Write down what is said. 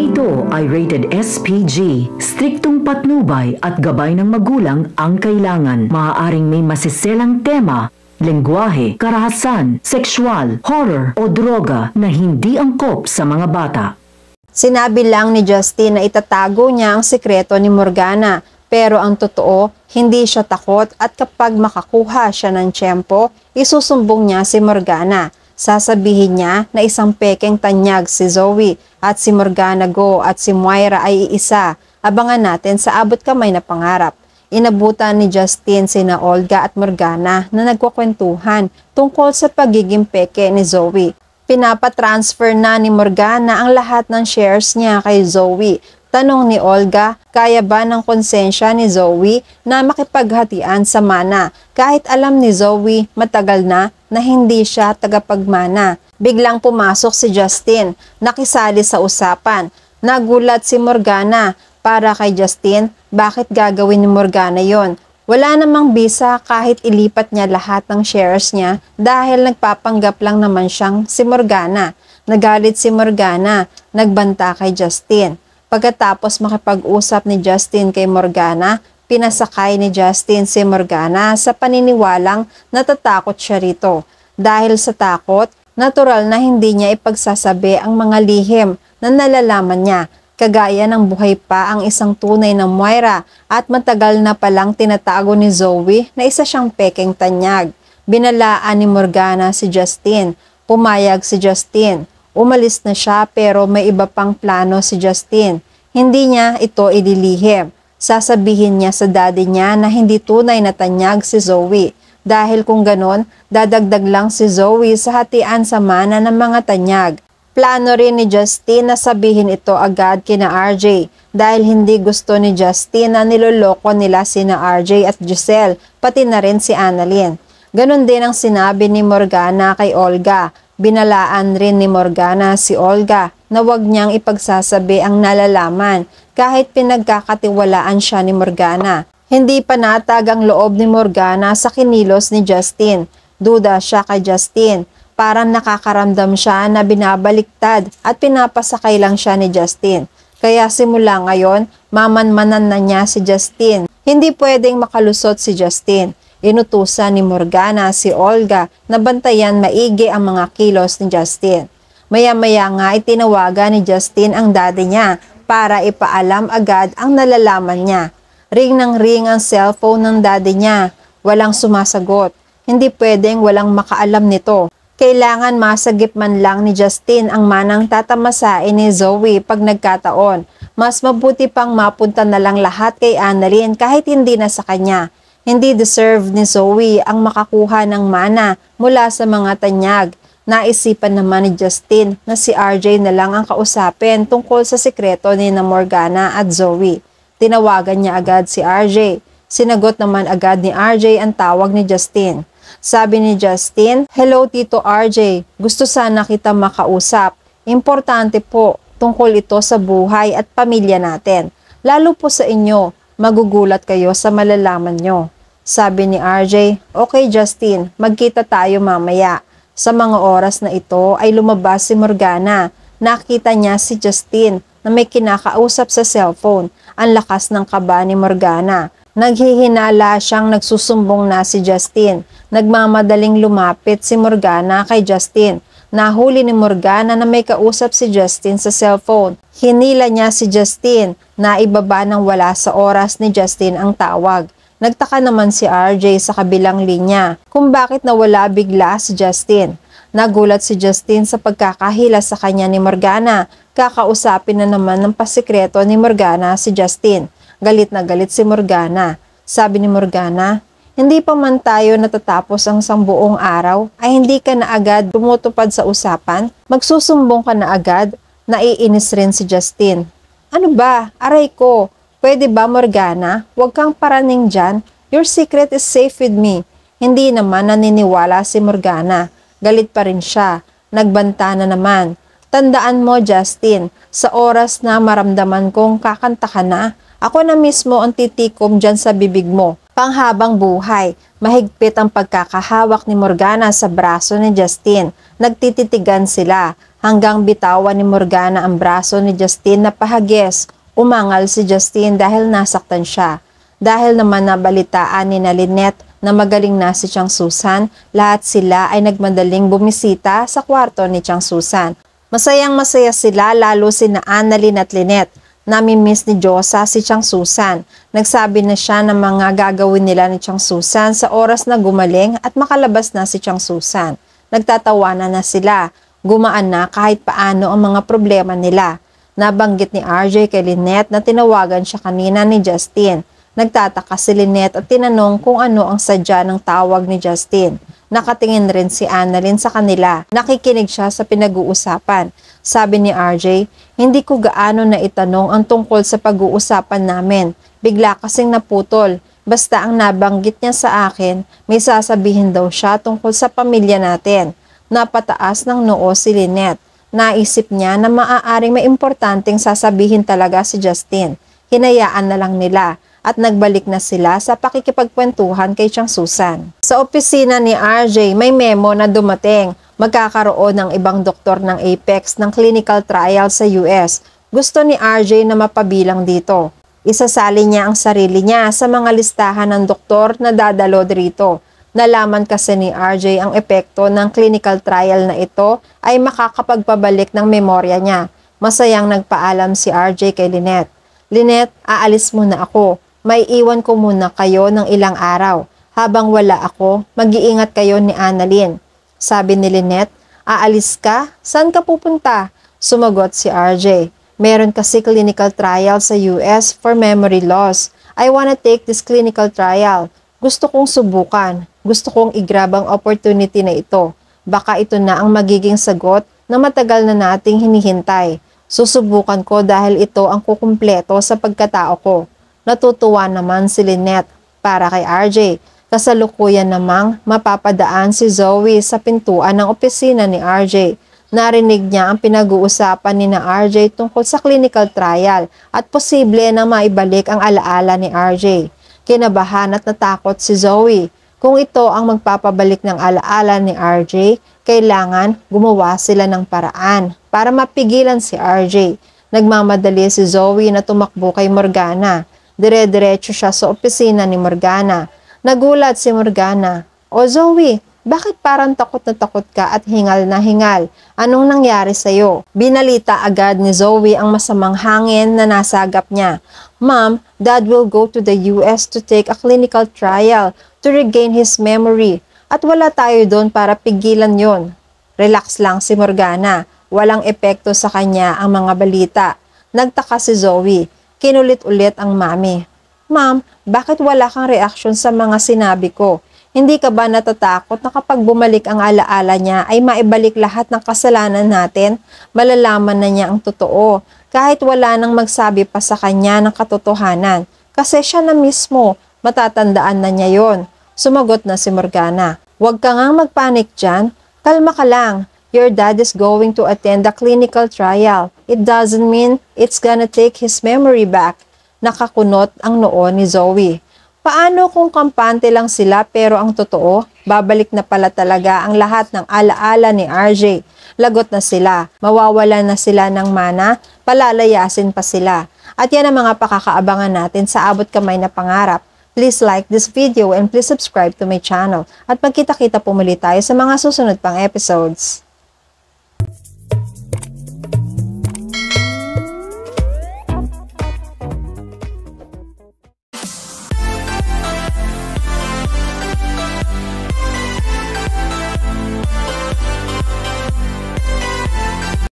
ito ay rated SPG. Striktong patnubay at gabay ng magulang ang kailangan. Maaaring may masiselang tema, lengguwahe, karahasan, sexual, horror o droga na hindi angkop sa mga bata. Sinabi lang ni Justin na itatago niya ang sikreto ni Morgana, pero ang totoo, hindi siya takot at kapag makakuha siya ng tiyempo, isusumbong niya si Morgana. Sasabihin niya na isang pekeng tanyag si Zoe at si Morgana Go at si Moira ay iisa. Abangan natin sa abot kamay na pangarap. Inabutan ni Justin sina Olga at Morgana na nagkukwentuhan tungkol sa pagiging peke ni Zoe. Pinapatransfer na ni Morgana ang lahat ng shares niya kay Zoe. Tanong ni Olga, kaya ba ng konsensya ni Zoe na makipaghatian sa mana kahit alam ni Zoe matagal na hindi siya tagapagmana. Biglang pumasok si Justin, nakisali sa usapan. Nagulat si Morgana. Para kay Justin, bakit gagawin ni Morgana yon? Wala namang bisa kahit ilipat niya lahat ng shares niya dahil nagpapanggap lang naman siyang si Morgana. Nagalit si Morgana, nagbanta kay Justin. Pagkatapos makipag-usap ni Justin kay Morgana, pinasakay ni Justin si Morgana sa paniniwalang natatakot siya rito. Dahil sa takot, natural na hindi niya ipagsasabi ang mga lihim na nalalaman niya. Kagaya ng buhay pa ang isang tunay na Moira at matagal na palang tinatago ni Zoe na isa siyang pekeng tanyag. Binalaan ni Morgana si Justin. Pumayag si Justin. Umalis na siya pero may iba pang plano si Justin. Hindi niya ito ililihim. Sasabihin niya sa daddy niya na hindi tunay na tanyag si Zoe. Dahil kung ganon, dadagdag lang si Zoe sa hatian sa mana ng mga tanyag. Plano rin ni Justin na sabihin ito agad kina RJ dahil hindi gusto ni Justin na niloloko nila sina RJ at Giselle, pati na rin si Annalyn. Ganon din ang sinabi ni Morgana kay Olga. Binalaan rin ni Morgana si Olga na huwag niyang ipagsasabi ang nalalaman kahit pinagkakatiwalaan siya ni Morgana. Hindi panatag ang loob ni Morgana sa kinilos ni Justin. Duda siya kay Justin. Parang nakakaramdam siya na binabaliktad at pinapasakay lang siya ni Justin. Kaya simula ngayon, mamanmanan na niya si Justin. Hindi pwedeng makalusot si Justin. Inutusan ni Morgana si Olga na bantayan maigi ang mga kilos ni Justin. Maya-maya nga itinawagan ni Justin ang daddy niya para ipaalam agad ang nalalaman niya. Ring ng ring ang cellphone ng daddy niya. Walang sumasagot. Hindi pwedeng walang makaalam nito. Kailangan masagip man lang ni Justin ang manang tatamasain ni Zoe pag nagkataon. Mas mabuti pang mapunta na lang lahat kay Annalyn kahit hindi na sa kanya. Hindi deserve ni Zoe ang makakuha ng mana mula sa mga tanyag. Naisipan naman ni Justin na si RJ na lang ang kausapin tungkol sa sikreto ni Morgana at Zoe. Tinawagan niya agad si RJ. Sinagot naman agad ni RJ ang tawag ni Justin. Sabi ni Justin, "Hello Tito RJ, gusto sana kita makausap. Importante po, tungkol ito sa buhay at pamilya natin. Lalo po sa inyo. Magugulat kayo sa malalaman nyo." Sabi ni RJ, "Okay Justin, magkita tayo mamaya." Sa mga oras na ito ay lumabas si Morgana. Nakita niya si Justin na may kinakausap sa cellphone. Ang lakas ng kaba ni Morgana. Naghihinala siyang nagsusumbong na si Justin. Nagmamadaling lumapit si Morgana kay Justin. Nahuli ni Morgana na may kausap si Justin sa cellphone. Hinila niya si Justin na ibaba nang wala sa oras ni Justin ang tawag. Nagtaka naman si RJ sa kabilang linya kung bakit nawala bigla si Justin. Nagulat si Justin sa pagkakahila sa kanya ni Morgana. Kakausapin na naman ng pasikreto ni Morgana si Justin. Galit na galit si Morgana. Sabi ni Morgana, "Hindi pa man tayo natatapos ang sambuong araw ay hindi ka na agad tumutupad sa usapan? Magsusumbong ka na agad?" Naiinis rin si Justin. "Ano ba? Aray ko. Pwede ba Morgana? Huwag kang paraning dyan. Your secret is safe with me." Hindi naman naniniwala si Morgana. Galit pa rin siya. Nagbanta na naman. "Tandaan mo Justin, sa oras na maramdaman kong kakanta ka na, ako na mismo ang titikom dyan sa bibig mo. panghabang buhay. Mahigpit ang pagkakahawak ni Morgana sa braso ni Justin. Nagtititigan sila hanggang bitawan ni Morgana ang braso ni Justin na pahagis. Umangal si Justin dahil nasaktan siya. Dahil naman nabalitaan ni Lynette na magaling na si Chang Susan, lahat sila ay nagmadaling bumisita sa kwarto ni Chang Susan. Masayang-masaya sila lalo sina Annalyn at Lynette. Nami-miss ni Josa si Chang Susan. Nagsabi na siya ng mga gagawin nila ni Chang Susan sa oras na gumaling at makalabas na si Chang Susan. Nagtatawanan na sila. Gumaan na kahit paano ang mga problema nila. Nabanggit ni RJ kay Lynette na tinawagan siya kanina ni Justin. Nagtataka si Lynette at tinanong kung ano ang sadya ng tawag ni Justin. Nakatingin rin si Annalyn sa kanila. Nakikinig siya sa pinag-uusapan. Sabi ni RJ, hindi ko gaano na itanong ang tungkol sa pag-uusapan namin. Bigla kasing naputol. Basta ang nabanggit niya sa akin, may sasabihin daw siya tungkol sa pamilya natin. Napataas ng noo si Lynette. Naisip niya na maaaring may importanteng sasabihin talaga si Justin. Hinayaan na lang nila at nagbalik na sila sa pakikipagkwentuhan kay Chang Susan. Sa opisina ni RJ, may memo na dumating. Magkakaroon ng ibang doktor ng Apex ng clinical trial sa US. Gusto ni RJ na mapabilang dito. Isasali niya ang sarili niya sa mga listahan ng doktor na dadalo dito. Nalaman kasi ni RJ ang epekto ng clinical trial na ito ay makakapagpabalik ng memorya niya. Masayang nagpaalam si RJ kay Lynette. Lynette, aalis muna ako. May iwan ko muna kayo ng ilang araw. Habang wala ako, mag-iingat kayo ni Annalyn. Sabi ni Lynette, aalis ka? Saan ka pupunta? Sumagot si RJ. Meron kasi clinical trial sa US for memory loss. I wanna take this clinical trial. Gusto kong subukan. Gusto kong i-grab ang opportunity na ito. Baka ito na ang magiging sagot na matagal na nating hinihintay. Susubukan ko dahil ito ang kukumpleto sa pagkatao ko. Natutuwa naman si Lynette para kay RJ. Kasalukuyan namang mapapadaan si Zoe sa pintuan ng opisina ni RJ. Narinig niya ang pinag-uusapan ni na RJ tungkol sa clinical trial at posible na maibalik ang alaala ni RJ. Kinabahan at natakot si Zoe. Kung ito ang magpapabalik ng alaala ni RJ, kailangan gumawa sila ng paraan para mapigilan si RJ. Nagmamadali si Zoe na tumakbo kay Morgana. Dire-diretso siya sa opisina ni Morgana. Nagulat si Morgana. O Zoe, bakit parang takot na takot ka at hingal na hingal? Anong nangyari sa'yo? Binalita agad ni Zoe ang masamang hangin na nasagap niya. Ma'am, Dad will go to the US to take a clinical trial to regain his memory. At wala tayo doon para pigilan yon. Relax lang si Morgana. Walang epekto sa kanya ang mga balita. Nagtaka si Zoe. Kinulit-ulit ang mami. Ma'am, bakit wala kang reaksyon sa mga sinabi ko? Hindi ka ba natatakot na kapag bumalik ang alaala niya ay maibalik lahat ng kasalanan natin? Malalaman na niya ang totoo kahit wala nang magsabi pa sa kanya ng katotohanan. Kasi siya na mismo, matatandaan na niya yon. Sumagot na si Morgana. Huwag ka ngang magpanik dyan. Kalma ka lang. Your dad is going to attend the clinical trial. It doesn't mean it's gonna take his memory back. Nakakunot ang noo ni Zoe. Paano kung kampante lang sila pero ang totoo, babalik na pala talaga ang lahat ng alaala ni RJ. Lagot na sila, mawawala na sila ng mana, palalayasin pa sila. At yan ang mga pakakaabangan natin sa abot kamay na pangarap. Please like this video and please subscribe to my channel. At magkita-kita po muli tayo sa mga susunod pang episodes.